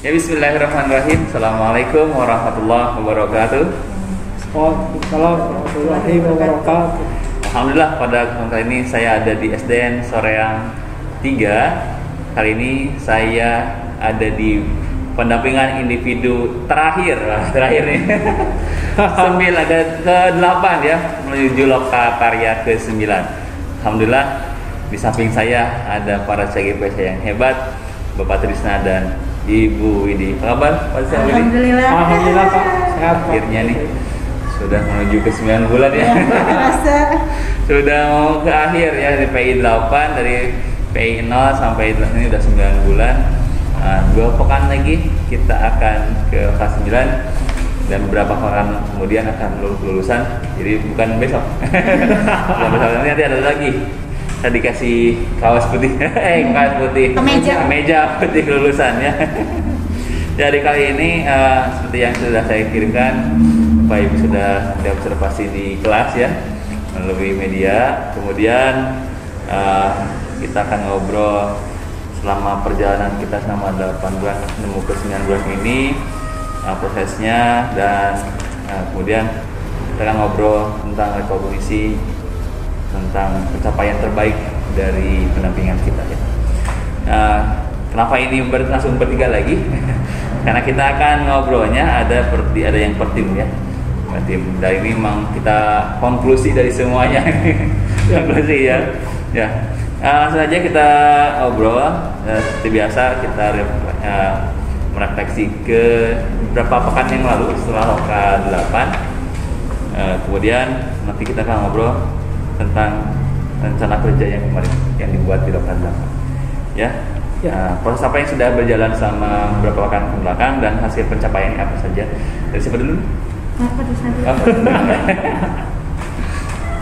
Ya, bismillahirrahmanirrahim. Assalamualaikum warahmatullahi wabarakatuh. Waalaikumsalam warahmatullahi wabarakatuh. Alhamdulillah, pada kesempatan kali ini saya ada di SDN Soreang 3. Kali ini saya ada di pendampingan individu terakhir nih. 9 ada ke-8 ya, menuju lokakarya ke-9. Alhamdulillah, di samping saya ada para CGP saya yang hebat, Bapak Trisna dan Ibu Widi. Apa kabar Pak Trisna? Alhamdulillah. Alhamdulillah Pak, sehat Pak. Akhirnya nih sudah menuju ke 9 bulan ya. Terasa. Sudah mau ke akhir ya, dari PI 8, dari PI 0 sampai ini udah 9 bulan. Nah, 2 pekan lagi kita akan ke kelas 9 dan beberapa pekan kemudian akan lulusan. Jadi bukan besok. Bukan besok, nanti ada lagi. Saya dikasih kaos putih, kaos putih, kemeja putih lulusan ya. Jadi kali ini seperti yang sudah saya kirimkan, Bapak Ibu sudah observasi di kelas ya, melalui media. Kemudian kita akan ngobrol selama perjalanan kita selama 8 bulan menuju ke 9 bulan ini, prosesnya, dan kemudian kita akan ngobrol tentang rekognisi, tentang pencapaian terbaik dari pendampingan kita ya. Kenapa ini langsung bertiga lagi? Karena kita akan ngobrolnya ada yang per tim ya. Per tim. Dari ini memang kita konklusi dari semuanya. Konklusi ya. Ya. Langsung aja kita ngobrol. Seperti biasa kita merefleksi ke beberapa pekan yang lalu setelah Loka 8. Kemudian nanti kita akan ngobrol tentang rencana kerja yang kemarin yang dibuat di Loka 8. Ya. Proses apa yang sudah berjalan selama beberapa pekan ke belakang dan hasil pencapaiannya apa saja? Dari siapa dulu?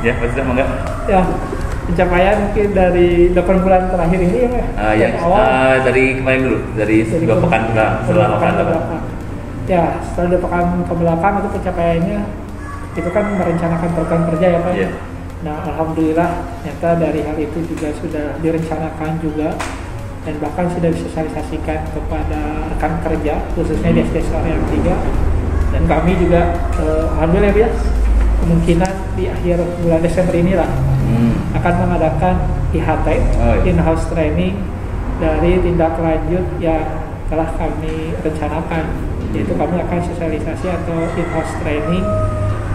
Ya, Pak Sudah enggak? Ya, pencapaian mungkin dari 8 bulan terakhir ini ya. Dari kemarin dulu, dari 2 pekan setelah Loka 8. Ya, setelah 2 pekan ke belakang itu pencapaiannya itu kan merencanakan program kerja ya Pak. Yeah. Nah, alhamdulillah ternyata dari hal itu juga sudah direncanakan juga dan bahkan sudah disosialisasikan kepada rekan kerja khususnya di SD Soreang 3, dan kami juga alhamdulillah ya kemungkinan di akhir bulan Desember inilah akan mengadakan IHT, in-house training dari tindak lanjut yang telah kami rencanakan, yaitu kami akan sosialisasi atau in-house training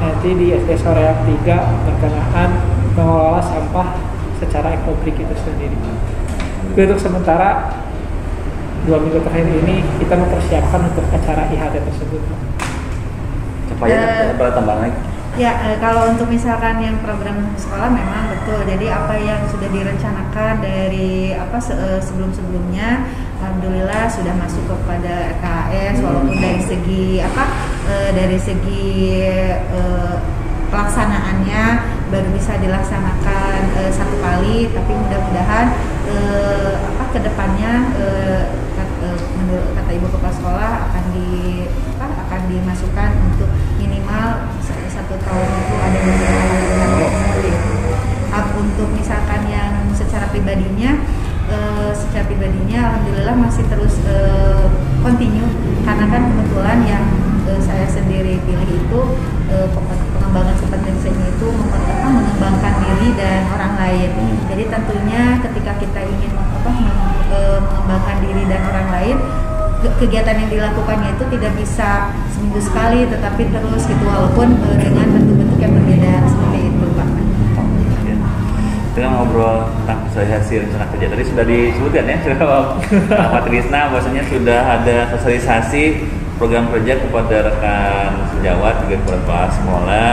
nanti di SD Soreang 3 berkenaan mengelola sampah secara ekobrik itu sendiri. Untuk sementara 2 minggu terakhir ini kita mempersiapkan untuk acara IHT tersebut. Capaian apa tambahan lagi? Ya, kalau untuk misalkan yang program sekolah memang betul. Jadi apa yang sudah direncanakan dari sebelum-sebelumnya, alhamdulillah sudah masuk kepada RKS. Walaupun dari segi pelaksanaannya baru bisa dilaksanakan 1 kali, tapi mudah-mudahan kedepannya menurut kata Ibu Kepala Sekolah akan dimasukkan untuk minimal 1 tahun itu ada beberapa seperti itu. Untuk misalkan yang secara pribadinya alhamdulillah masih terus continue, karena kan kebetulan yang saya sendiri pilih itu pengembangan kompetensinya itu mengembangkan diri dan orang lain. Jadi tentunya ketika kita ingin mengembangkan diri dan orang lain, kegiatan yang dilakukannya itu tidak bisa seminggu sekali, tetapi terus gitu, walaupun dengan bentuk-bentuk yang berbeda seperti itu Pak. Kita ngobrol tentang sosialisasi rencana kerja tadi sudah disebutkan ya, Pak Trisna bahwasanya sudah ada sosialisasi program kerja kepada rekan sejawat juga kepada kepala sekolah.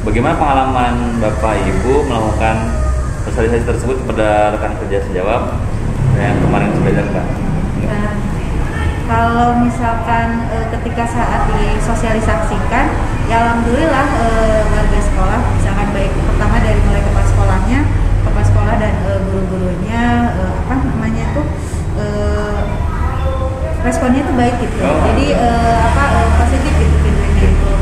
Bagaimana pengalaman Bapak Ibu melakukan sosialisasi tersebut kepada rekan kerja sejawat yang kemarin sudah dilakukan? Kalau misalkan ketika saat disosialisasikan, ya alhamdulillah warga sekolah, misalkan baik pertama dari mulai kepala sekolah dan guru-gurunya responnya itu baik gitu. Jadi positif gitu feedbacknya itu.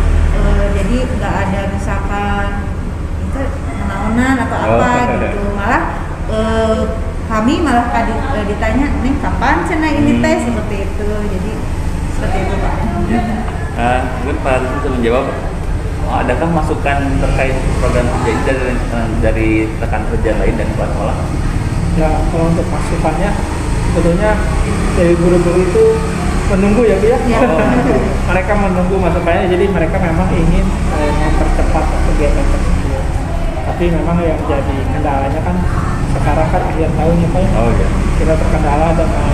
Jadi nggak ada misalkan itu menaunan atau apa gitu, malah H kami malah ditanya, "Neng kapan cina ini teh?" Seperti itu. Jadi seperti itu Pak. Ya. Mungkin Pak Haris bisa menjawab, adakah masukan terkait program kerja ini dari rekan kerja lain dan kepala sekolah? Ya, kalau untuk masukannya sebetulnya dari guru-guru itu menunggu ya Bu ya. Ya. Mereka menunggu masukannya, jadi mereka memang ingin mempercepat kegiatan tersebut. Tapi memang yang jadi kendalanya kan sekarang kan akhir tahun ya Pak. Oh iya. Kita terkendala dengan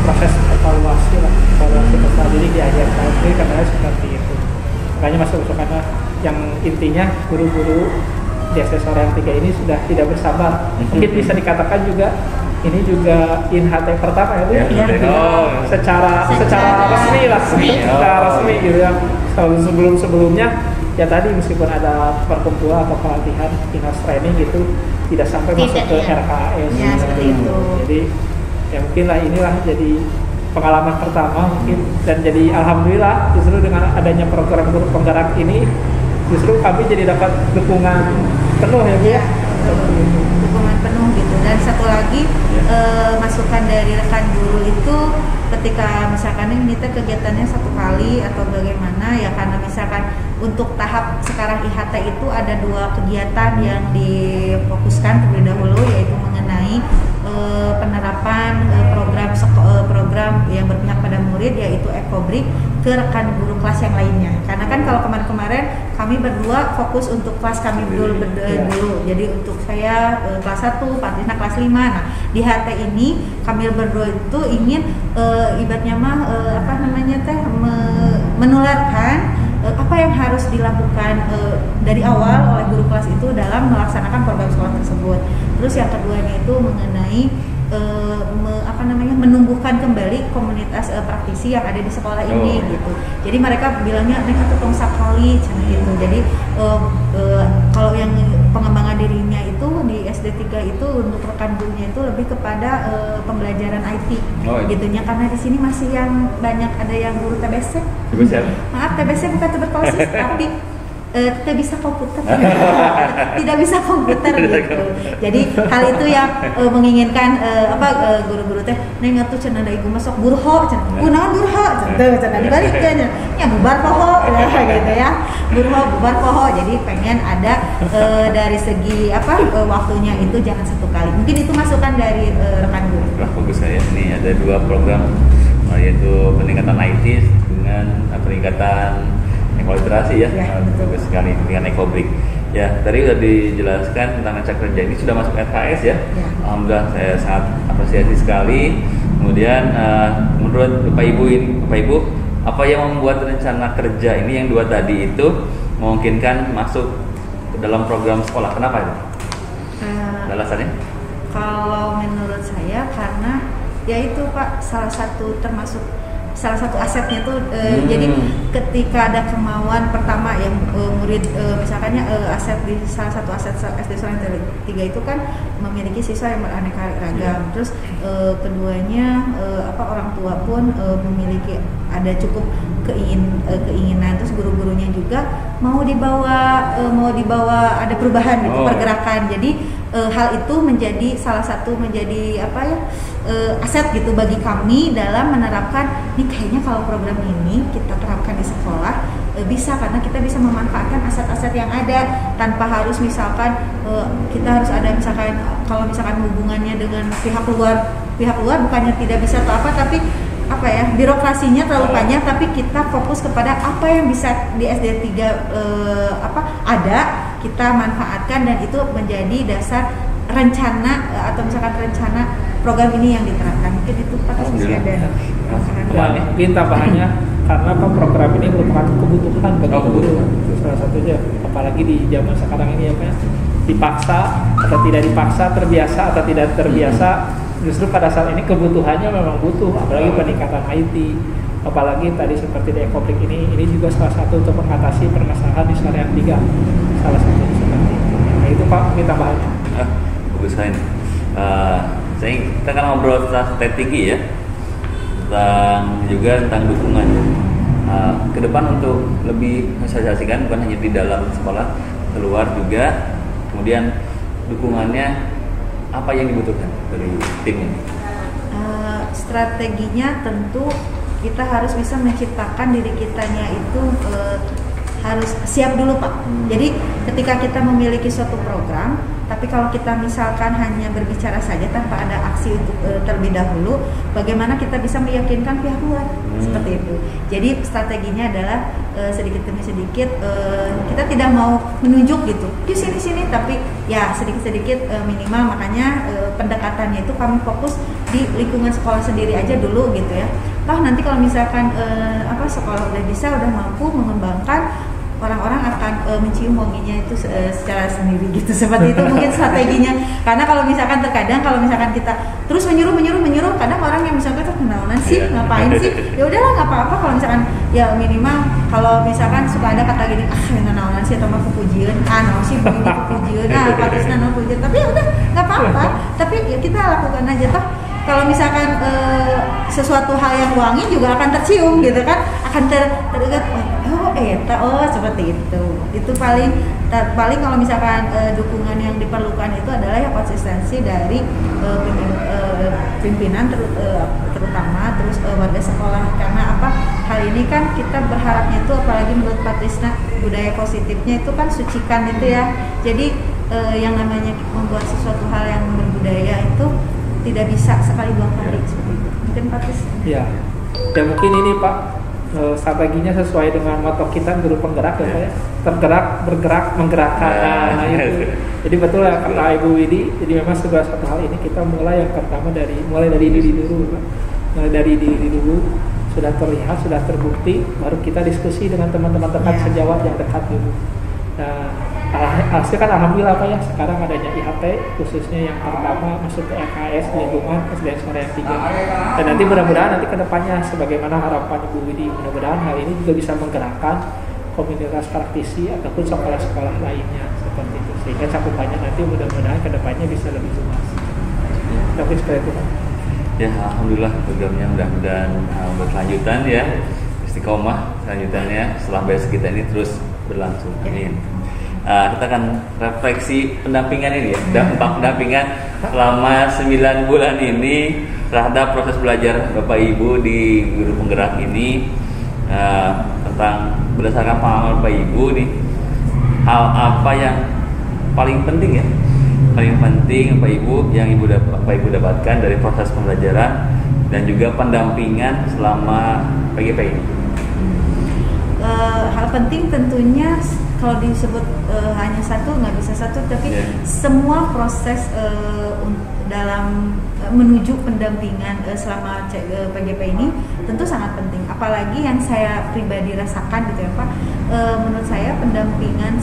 proses evaluasi besar, jadi di akhir tahun ini kendala seperti itu. Makanya masukannya yang intinya guru-guru di SD Soreang 3 ini sudah tidak bersabar. Mungkin bisa dikatakan juga ini juga INHT pertama ya Bu. Ya. Secara resmi lah, secara resmi gitu ya. Sebelumnya ya tadi meskipun ada perkumpulan atau pelatihan INHAS training gitu tidak sampai masuk ke RKS. Ya, seperti itu. Jadi ya mungkin inilah jadi pengalaman pertama mungkin, dan jadi alhamdulillah justru dengan adanya program guru penggerak ini justru kami jadi dapat dukungan penuh ya Bu ya. Dukungan penuh gitu. Dan satu lagi masukan dari rekan guru itu ketika misalkan ini kegiatannya satu kali atau bagaimana ya, karena misalkan untuk tahap sekarang IHT itu ada 2 kegiatan yang difokuskan terlebih dahulu, yaitu mengenai penerapan program yang berpihak pada murid, yaitu Ekobrik ke rekan guru kelas yang lainnya. Karena kan kalau kemarin-kemarin kami berdua fokus untuk kelas kami dulu. Jadi untuk saya kelas 1, Pak Tisna kelas 5. Nah, di HT ini kami berdua itu ingin ibaratnya menularkan apa yang harus dilakukan dari awal oleh guru kelas itu dalam melaksanakan program sekolah tersebut. Terus yang keduanya itu mengenai menumbuhkan kembali komunitas praktisi yang ada di sekolah ini gitu. Jadi mereka bilangnya mereka ketemu sekali gitu. Jadi kalau yang pengembangan dirinya itu di SD 3 itu untuk rekan gurunya itu lebih kepada pembelajaran IT gitunya, karena di sini masih yang banyak ada yang guru TBC. Maaf, TBC bukan tuberkulosis tapi tidak bisa komputer, tidak bisa komputer gitu. Jadi hal itu yang menginginkan guru-guru teh neng atuh cenah da ibu masuk burho cenah. Kunaon burho cenah dibalikkeun ya bubar poho gitu ya. Burho bubar poho. Jadi pengen ada dari segi waktunya itu jangan satu kali. Mungkin itu masukan dari rekan guru. Bagus saya. Ini ada 2 program, yaitu peningkatan IT dengan peningkatan literasi ya, bagus sekali dengan Ekobrik. Ya, tadi sudah dijelaskan tentang cak kerja ini sudah masuk RKS ya. Alhamdulillah, saya sangat apresiasi sekali. Kemudian menurut Bapak Ibu, apa yang membuat rencana kerja ini yang 2 tadi itu memungkinkan masuk ke dalam program sekolah? Kenapa itu? Alasannya? Kalau menurut saya karena yaitu Pak salah satu asetnya tuh jadi ketika ada kemauan pertama yang murid misalkannya aset di salah satu aset SD Soreang 3 itu kan memiliki siswa yang beraneka ragam. Terus keduanya orang tua pun memiliki ada cukup keinginan, terus guru-gurunya juga mau dibawa ada perubahan gitu, pergerakan. Jadi hal itu menjadi salah satu aset gitu bagi kami dalam menerapkan nih, kayaknya kalau program ini kita terapkan di sekolah bisa, karena kita bisa memanfaatkan aset-aset yang ada tanpa harus misalkan kita harus ada misalkan kalau misalkan hubungannya dengan pihak luar bukannya tidak bisa atau tapi birokrasinya terlalu panjang, tapi kita fokus kepada apa yang bisa di SD 3 ada kita manfaatkan, dan itu menjadi dasar rencana atau misalkan rencana program ini yang diterapkan. Mungkin itu Pak masih ada. Mungkin tambahannya karena program ini merupakan kebutuhan bagi guru. Salah satunya, apalagi di zaman sekarang ini dipaksa atau tidak dipaksa, terbiasa atau tidak terbiasa. Justru pada saat ini kebutuhannya memang butuh, apalagi peningkatan IT, apalagi tadi seperti di Ekobrik ini juga salah satu untuk mengatasi permasalahan di Soreang 3, salah satu seperti itu. Nah itu Pak, kita bahas. Bagus sekali. Kita kan ngobrol tentang strategi ya, tentang dukungan. Ke depan untuk lebih mensosialisasikan bukan hanya di dalam sekolah, keluar juga, kemudian dukungannya apa yang dibutuhkan dari tim ini? Strateginya tentu kita harus bisa menciptakan diri kitanya itu harus siap dulu Pak. Jadi ketika kita memiliki suatu program, tapi kalau kita misalkan hanya berbicara saja tanpa ada aksi untuk terlebih dahulu, bagaimana kita bisa meyakinkan pihak luar seperti itu. Jadi strateginya adalah sedikit demi sedikit kita tidak mau menunjuk gitu, di sini, tapi ya sedikit-sedikit minimal. Makanya pendekatannya itu kami fokus di lingkungan sekolah sendiri aja dulu gitu ya. Toh nanti kalau misalkan sekolah udah bisa, udah mampu mengembangkan, orang-orang akan mencium wanginya itu secara sendiri gitu. Seperti itu mungkin strateginya. Karena kalau misalkan terkadang kalau misalkan kita terus menyuruh, kadang orang yang misalkan kenalan sih, ngapain sih? Ya udahlah nggak apa-apa kalau misalkan ya minimal kalau misalkan suka ada kata gini, kenalan sih atau mah kepujian, no sih begini kepujian, patisna no pujian. Tapi ya udah nggak apa-apa. Tapi ya kita lakukan aja toh. Kalau misalkan sesuatu hal yang wangi juga akan tercium gitu kan, akan teringat seperti itu. Itu paling kalau misalkan dukungan yang diperlukan itu adalah ya konsistensi dari pimpinan terutama terus warga sekolah. Karena apa? Hal ini kan kita berharapnya itu apalagi menurut Pak Trisna budaya positifnya itu kan sucikan itu ya. Jadi yang namanya membuat sesuatu hal yang berbudaya itu tidak bisa sekali dua kali seperti itu. Mungkin Pak Tris? Ya, dan mungkin ini Pak strateginya sesuai dengan moto kita guru penggerak ya Pak ya. Tergerak, bergerak, menggerakkan. Nah itu. Jadi betul ya kata Ibu Widi. Jadi memang segala satu hal ini kita mulai yang pertama mulai dari diri dulu Pak. Mulai dari diri dulu, sudah terlihat, sudah terbukti, baru kita diskusi dengan teman-teman dekat sejawat yang dekat dulu. Nah, hasil kan alhamdulillah Pak ya, sekarang adanya IHT khususnya yang pertama masuk ke LKS lingkungan SDN Soreang 3. Dan nanti mudah-mudahan nanti kedepannya sebagaimana harapan Ibu Widi, mudah-mudahan hal ini juga bisa menggerakkan komunitas praktisi ataupun sekolah-sekolah lainnya seperti itu, sehingga cakupannya nanti mudah-mudahan kedepannya bisa lebih luas. Tapi seperti itu Pak. Ya alhamdulillah programnya mudah-mudahan berkelanjutan ya, istiqomah kelanjutannya setelah BS kita ini terus berlangsung. Amin. Kita akan refleksi pendampingan ini ya, dampak pendampingan selama 9 bulan ini terhadap proses belajar Bapak Ibu di guru penggerak ini, tentang berdasarkan pengalaman Bapak Ibu nih, hal apa yang paling penting ya, paling penting Bapak Ibu yang Bapak Ibu dapatkan dari proses pembelajaran dan juga pendampingan selama PGP ini. Hal penting tentunya kalau disebut hanya satu nggak bisa satu, tapi semua proses dalam menuju pendampingan selama PGP ini tentu sangat penting. Apalagi yang saya pribadi rasakan gitu ya Pak, menurut saya pendampingan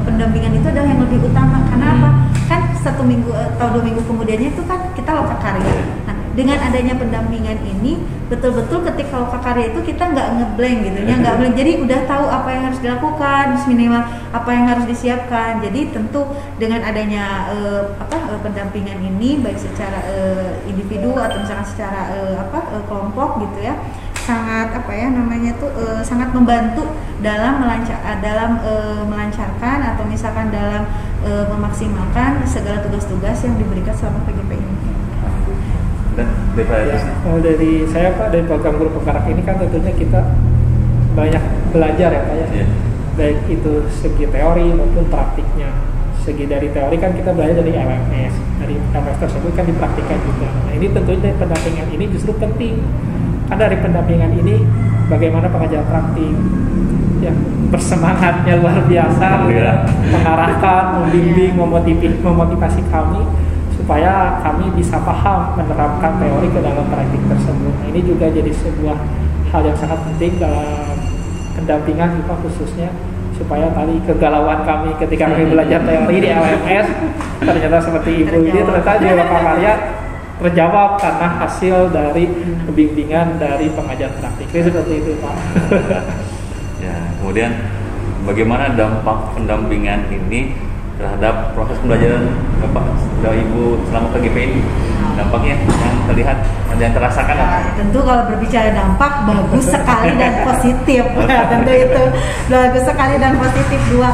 pendampingan itu adalah yang lebih utama. Karena apa? Kan 1 minggu atau 2 minggu kemudiannya itu kan kita lokakarya. Nah, dengan adanya pendampingan ini betul-betul ketika lokakarya itu kita nggak ngeblank gitu ya, nggak blank. Jadi udah tahu apa yang harus dilakukan, minimal apa yang harus disiapkan. Jadi tentu dengan adanya pendampingan ini baik secara individu atau misalkan secara kelompok gitu ya, sangat sangat membantu dalam melancarkan atau misalkan dalam memaksimalkan segala tugas-tugas yang diberikan selama PGP ini. Dan dari saya Pak, dari program guru penggerak ini kan tentunya kita banyak belajar ya Pak ya, baik itu segi teori maupun praktiknya. Segi dari teori kan kita belajar dari LMS, dari LMS tersebut kan dipraktikkan juga. Nah ini tentunya dari pendampingan ini justru penting, karena dari pendampingan ini bagaimana pengajaran praktik ya, bersemangatnya luar biasa, mengarahkan, membimbing, memotivasi kami supaya kami bisa paham menerapkan teori ke dalam praktik tersebut. Nah, ini juga jadi sebuah hal yang sangat penting dalam pendampingan kita khususnya, supaya tadi kegalauan kami ketika kami belajar teori di LMS ternyata seperti Ibu ini ternyata di lokakarya terjawab karena hasil dari pembimbingan dari pengajar praktik. Jadi seperti itu Pak. Ya, kemudian bagaimana dampak pendampingan ini terhadap proses pembelajaran Bapak dan Ibu selama PGP ini? Dampaknya yang terlihat dan yang terasakan apa? Tentu kalau berbicara dampak bagus sekali dan positif. Tentu itu bagus sekali dan positif. Dua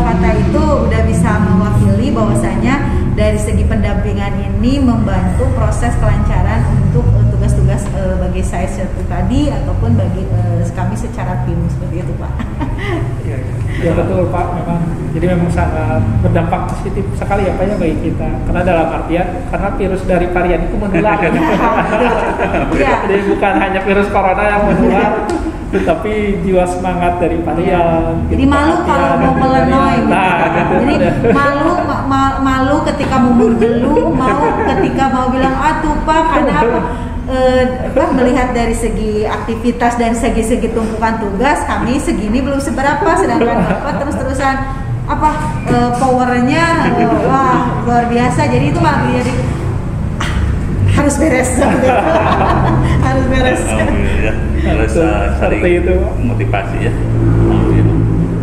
kata itu udah bisa mewakili bahwasanya dari segi pendampingan ini membantu proses kelancaran untuk tugas-tugas bagi saya secara pribadi ataupun bagi kami secara tim seperti itu Pak. Ya betul Pak, jadi memang sangat berdampak positif sekali ya Pak ya bagi kita, karena dalam artian karena virus dari varian itu menular jadi bukan hanya virus corona yang menular tapi jiwa semangat dari varian. Jadi malu kalau mau melenoi gitu. Gitu. Jadi malu ketika mau bergeluh, ketika mau bilang tuh Pak karena apa melihat dari segi aktivitas dan segi tumpukan tugas kami segini belum seberapa, sedangkan Bapak terus-terusan powernya wah luar biasa. Jadi itu malah jadi harus beres harus beres. Harus saling itu motivasi ya.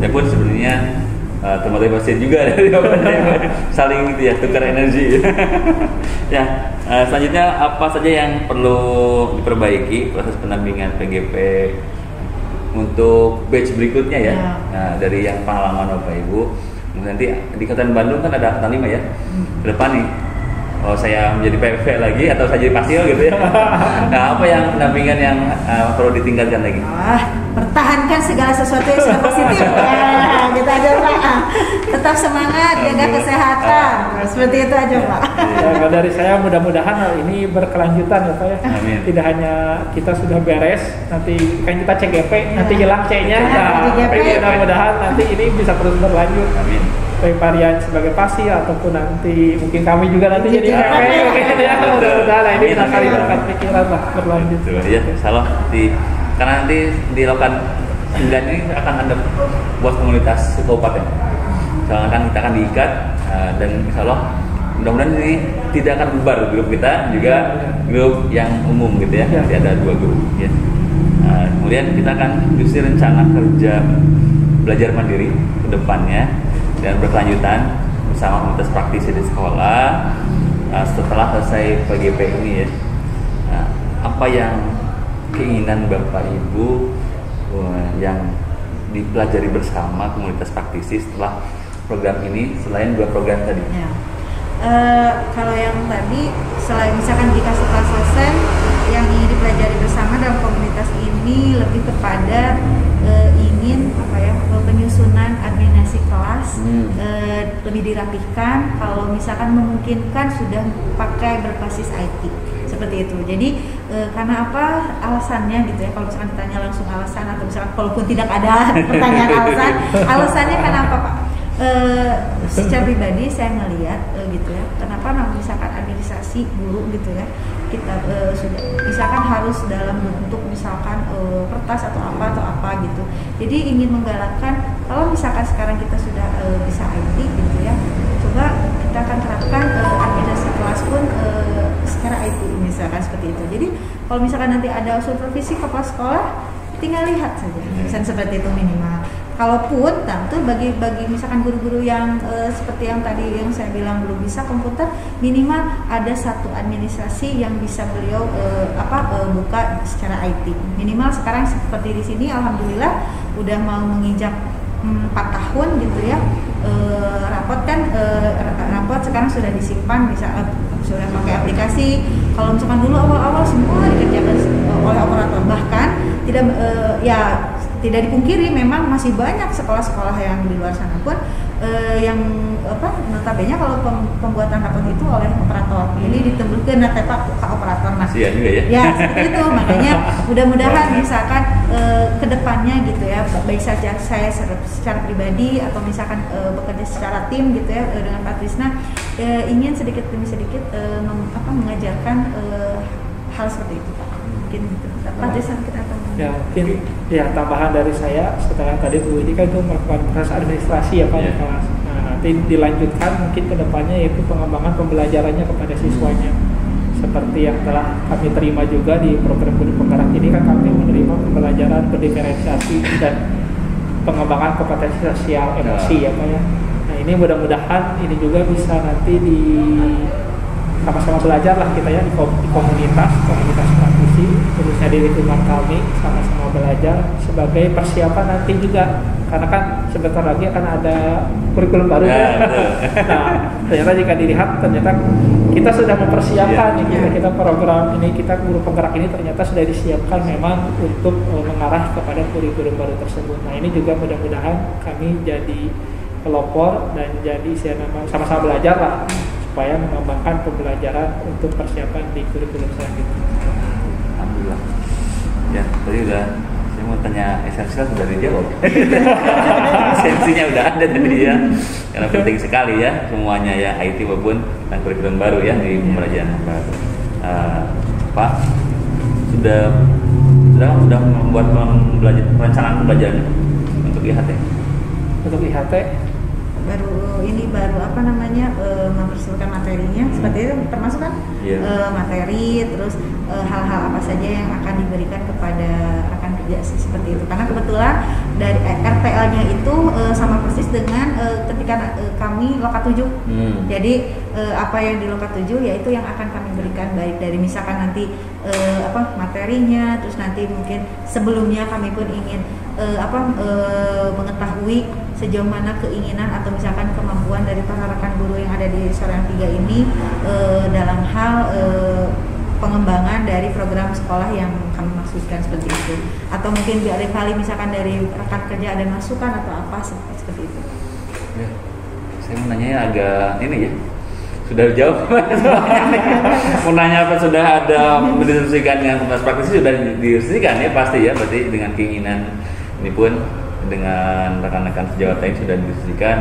Ya pun sebenarnya termotivasi juga dari saling gitu ya, tukar energi. Ya, selanjutnya apa saja yang perlu diperbaiki proses pendampingan PGP untuk batch berikutnya ya? Nah, dari yang pengalaman Bapak Ibu, nanti di Kabupaten Bandung kan ada angkatan 5 ya. Ke depan nih, saya menjadi PV lagi atau saya jadi pasil gitu ya. Nah, apa yang pendampingan yang perlu ditingkatkan lagi? Pertahankan segala sesuatu yang sudah positif. Kita aja Pak. Tetap semangat, jaga kesehatan. Seperti itu aja Pak. Ya, dari saya mudah-mudahan hal ini berkelanjutan ya Pak ya. Amin. Tidak hanya kita sudah beres, nanti kan kita CGP, nanti hilang C-nya. Mudah-mudahan nanti ini bisa terus berlanjut. Amin. Baik varian sebagai pasir ataupun nanti mungkin kami juga nanti jadi PV mungkin ya. Mudah-mudahan ini bisa kali berkat pikiran lah berlanjut. Ya, insyaallah karena nanti di Lokan 9 ini akan ada buat komunitas kabupaten. Soalnya kan kita akan diikat dan insyaallah mudah-mudahan ini tidak akan bubar grup kita, juga grup yang umum gitu ya. Nanti ada 2 grup ya. Kemudian kita akan justru rencana kerja belajar mandiri ke depannya dan berkelanjutan bersama komunitas praktisi di sekolah setelah selesai PGP ini ya. Apa yang keinginan Bapak Ibu yang dipelajari bersama komunitas praktisi setelah program ini selain 2 program tadi? Ya. Kalau yang tadi selain misalkan jika setelah selesai yang ingin dipelajari bersama dalam komunitas ini lebih kepada ingin penyusunan administrasi kelas lebih dirapihkan, kalau misalkan memungkinkan sudah pakai berbasis IT seperti itu. Jadi karena apa alasannya gitu ya, kalau misalkan ditanya langsung alasan atau misalkan walaupun tidak ada pertanyaan alasannya kenapa Pak? Secara pribadi saya melihat gitu ya, kenapa misalkan administrasi guru gitu ya, kita sudah misalkan harus dalam bentuk misalkan kertas atau apa gitu. Jadi ingin menggalakkan kalau misalkan sekarang kita sudah bisa IT gitu ya, coba kita akan terapkan administrasi kelas pun secara IT misalkan seperti itu. Jadi kalau misalkan nanti ada supervisi kepala sekolah, tinggal lihat saja, misalkan seperti itu minimal. Kalaupun tentu bagi misalkan guru-guru yang seperti yang tadi yang saya bilang belum bisa komputer, minimal ada satu administrasi yang bisa beliau buka secara IT. Minimal sekarang seperti di sini alhamdulillah udah mau menginjak 4 tahun gitu ya. Rapot sekarang sudah disimpan, bisa sudah pakai aplikasi. Kalau misalkan dulu awal-awal semua dikerjakan oleh operator, bahkan tidak dipungkiri memang masih banyak sekolah-sekolah yang di luar sana pun yang notabene kalau pembuatan rapot itu oleh operator, jadi ditembuskan pak ke operator. Nah, juga ya? Ya seperti itu, makanya mudah-mudahan misalkan kedepannya gitu ya, baik saja saya secara pribadi atau misalkan bekerja secara tim gitu ya dengan Pak Trisna, ingin sedikit demi sedikit mengajarkan hal seperti itu Pak. Mungkin Pak Trisna kita akan mungkin tambahan dari saya setelah tadi Bu ini kan itu melakukan proses administrasi ya Pak di kelas. Nah, nanti dilanjutkan mungkin kedepannya yaitu pengembangan pembelajarannya kepada siswanya. Seperti yang telah kami terima juga di program Guru Penggerak ini kan kami menerima pembelajaran berdiferensiasi dan pengembangan kompetensi sosial emosi ya Pak ya. Nah ini mudah-mudahan ini juga bisa nanti sama-sama belajar lah kita ya di komunitas praktisi diskusi khususnya di lingkungan kami, sama-sama belajar sebagai persiapan nanti juga, karena kan sebentar lagi akan ada kurikulum baru ya. Nah, ternyata jika dilihat ternyata kita sudah mempersiapkan kita program ini, kita guru penggerak ini ternyata sudah disiapkan memang untuk mengarah kepada kurikulum baru tersebut. Nah, ini juga mudah-mudahan kami jadi pelopor dan jadi sama-sama belajar lah supaya mengembangkan pembelajaran untuk persiapan di kurikulum selanjutnya. Alhamdulillah. Ya, tadi udah saya mau tanya esensial sudah dijawab. Esensinya udah ada tadi ya. Karena penting sekali ya semuanya ya, IT maupun dan kurikulum baru ya di pembelajaran baru. Pak sudah membuat perencanaan pembelajaran untuk IHT. Untuk IHT baru apa namanya mempersiapkan materinya seperti itu, termasuk kan materi, terus hal-hal apa saja yang akan diberikan kepada rekan kerja seperti itu, karena kebetulan dari RTL-nya itu sama persis dengan ketika kami lokat 7. Jadi apa yang di lokat 7 yaitu yang akan kami berikan, baik dari misalkan nanti materinya, terus nanti mungkin sebelumnya kami pun ingin mengetahui sejauh mana keinginan atau misalkan kemampuan dari para rekan guru yang ada di Soreang 3 ini dalam hal pengembangan dari program sekolah yang kami maksudkan seperti itu, atau mungkin kali misalkan dari rekan kerja ada masukan atau apa seperti itu. Ya, saya mau nanya agak ini ya, sudah jawab. Mau nanya apa, sudah ada mendiskusikan dengan komunitas praktisi, sudah didiskusikan ya pasti ya, berarti dengan keinginan ini pun dengan rekan-rekan sejawat lain sudah didiskusikan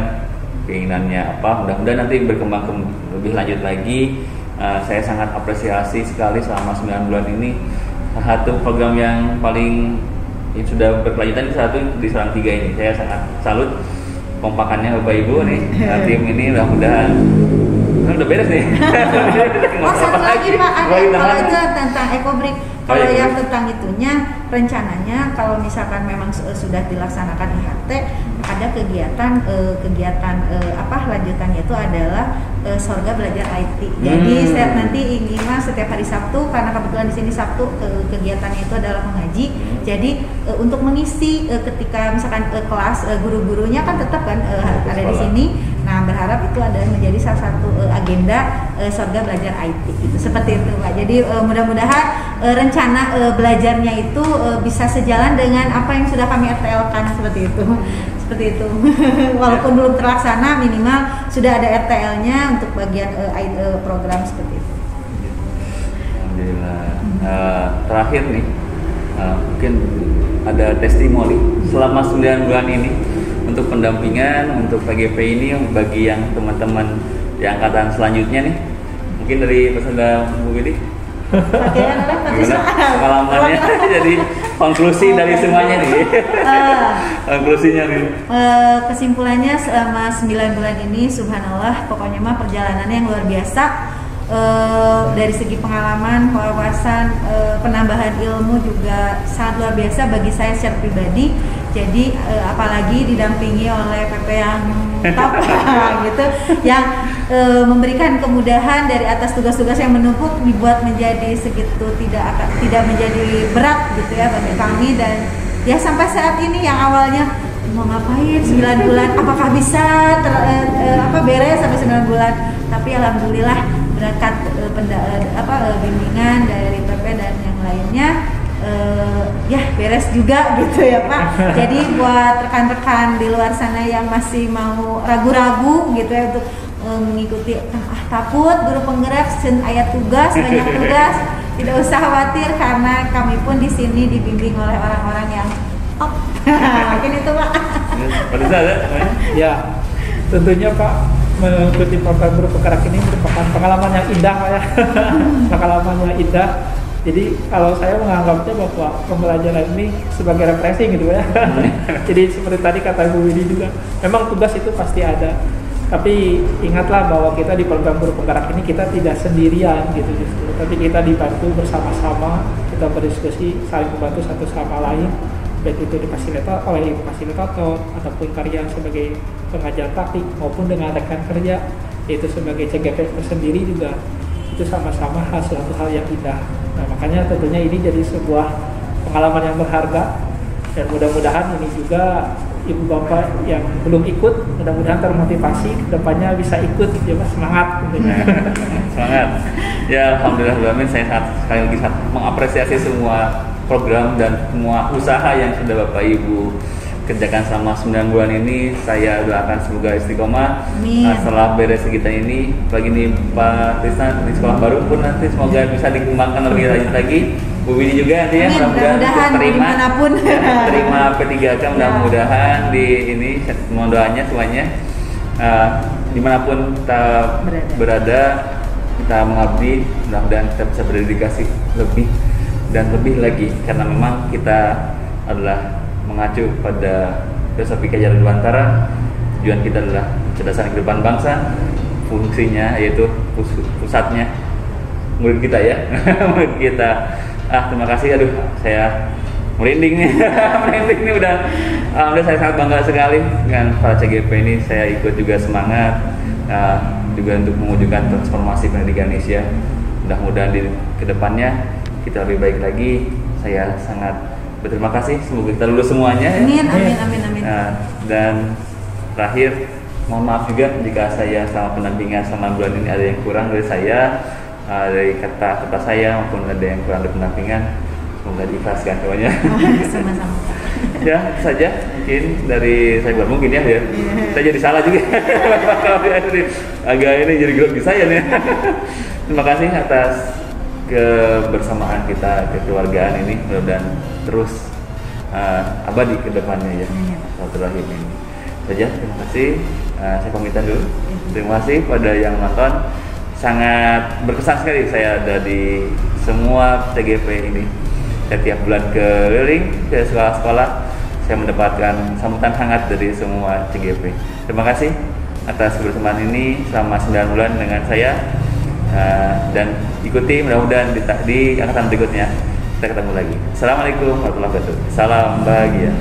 keinginannya apa, mudah-mudahan nanti berkembang lebih lanjut lagi. Saya sangat apresiasi sekali selama 9 bulan ini, satu program yang paling sudah berkelanjutan satu di Soreang 3 ini. Saya sangat salut kompakannya Bapak Ibu nih, tim ini mudah-mudahan udah beres nih. Satu lagi Pak, kalau itu tentang Ecobrik, kalau yang tentang itunya rencananya kalau misalkan memang sudah dilaksanakan IHT, ada kegiatan lanjutannya itu adalah Sorga Belajar IT. Jadi nanti setiap hari Sabtu, karena kebetulan di sini Sabtu kegiatannya itu adalah mengaji. Jadi untuk mengisi ketika misalkan kelas guru-gurunya kan tetap kan ada di sini. Nah, berharap itu ada menjadi salah satu agenda Sorga Belajar IT gitu. Seperti itu Pak. Jadi mudah-mudahan rencana belajarnya itu bisa sejalan dengan apa yang sudah kami RTL-kan seperti itu. Seperti itu. Walaupun belum terlaksana, minimal sudah ada RTL-nya untuk bagian program seperti itu. Alhamdulillah. Terakhir nih, mungkin ada testimoni selama 9 bulan ini untuk pendampingan untuk PGP ini bagi yang teman-teman di angkatan selanjutnya nih. Mungkin dari peserta Bu Widi. Pengalamannya jadi konklusi dari semuanya nih. Konklusinya nih. Kesimpulannya selama 9 bulan ini subhanallah, pokoknya mah perjalanannya yang luar biasa. Dari segi pengalaman, wawasan, penambahan ilmu juga sangat luar biasa bagi saya secara pribadi. Jadi apalagi didampingi oleh PP yang top gitu, yang memberikan kemudahan dari atas tugas-tugas yang menumpuk dibuat menjadi segitu tidak menjadi berat gitu ya bagi kami. Dan ya sampai saat ini yang awalnya mau ngapain 9 bulan, apakah bisa beres sampai 9 bulan, tapi alhamdulillah berkat bimbingan dari PP dan yang lainnya beres juga gitu ya Pak. Jadi buat rekan-rekan di luar sana yang masih mau ragu-ragu gitu ya untuk mengikuti takut guru penggerak ayat tugas, banyak tugas, tidak usah khawatir karena kami pun di sini dibimbing oleh orang-orang yang top. Mungkin itu Pak. Ya, tentunya Pak, mengikuti program guru penggerak ini merupakan pengalaman yang indah Pak ya. Pengalaman yang indah. Jadi kalau saya menganggapnya bahwa pembelajaran ini sebagai refreshing gitu ya. Jadi seperti tadi kata Bu Widi juga, memang tugas itu pasti ada. Tapi ingatlah bahwa kita di program guru penggerak ini kita tidak sendirian gitu justru. Tapi kita dibantu bersama-sama, kita berdiskusi, saling membantu satu sama lain. Baik itu oleh fasilitator ataupun karya sebagai pengajar praktik maupun dengan rekan kerja, yaitu sebagai CGP tersendiri juga itu sama-sama suatu hal yang indah. Nah, makanya tentunya ini jadi sebuah pengalaman yang berharga, dan mudah-mudahan ini juga ibu bapak yang belum ikut mudah-mudahan termotivasi kedepannya bisa ikut, ya Mas, semangat tentunya. Semangat. Ya alhamdulillah, saya sekali lagi mengapresiasi semua program dan semua usaha yang sudah Bapak Ibu kerjakan selama 9 bulan ini. Saya doakan semoga istiqomah. Setelah beres kita ini, bagi ini Pak Tisna di sekolah baru pun nanti semoga bisa dikembangkan lebih lanjut lagi. Bu Widi juga nanti ya, mudah-mudahan terima P3K, mudah-mudahan di ini mohon doanya semuanya, dimanapun kita berada kita mengabdi, mudah-mudahan kita bisa berdedikasi lebih dan lebih lagi, karena memang kita adalah mengacu pada filosofi Jalan Dewantara. Tujuan kita adalah kecerdasan kehidupan bangsa, fungsinya yaitu pusatnya murid kita ya. Murid kita. Terima kasih, aduh saya merinding nih. Merinding nih udah saya sangat bangga sekali dengan para CGP ini. Saya ikut juga semangat juga untuk mewujudkan transformasi pendidikan Indonesia. Mudah-mudahan di kedepannya kita lebih baik lagi. Saya sangat berterima kasih, semoga kita lulus semuanya ya. Amin. Dan terakhir, mohon maaf juga jika saya selama pendampingan selama bulan ini ada yang kurang dari saya, dari kata-kata saya maupun ada yang kurang dari pendampingan. Semoga diikhlaskan semuanya. Sama-sama. Ya, itu saja mungkin dari saya, bukan mungkin ya. Saya jadi salah juga. Agak ini jadi grogi saya nih. Terima kasih atas kebersamaan kita, kekeluargaan ini, mudah-mudahan terus abadi ke depannya ya. Silaturahim ini saja. Terima kasih. Saya pamitan dulu. Terima kasih pada yang nonton. Sangat berkesan sekali saya ada di semua TGP ini. Saya tiap bulan keliling ke sekolah-sekolah, saya mendapatkan sambutan hangat dari semua CGP. Terima kasih atas kebersamaan ini selama 9 bulan dengan saya, dan ikuti mudah-mudahan di angkatan berikutnya kita ketemu lagi. Assalamualaikum warahmatullahi wabarakatuh. Salam bahagia.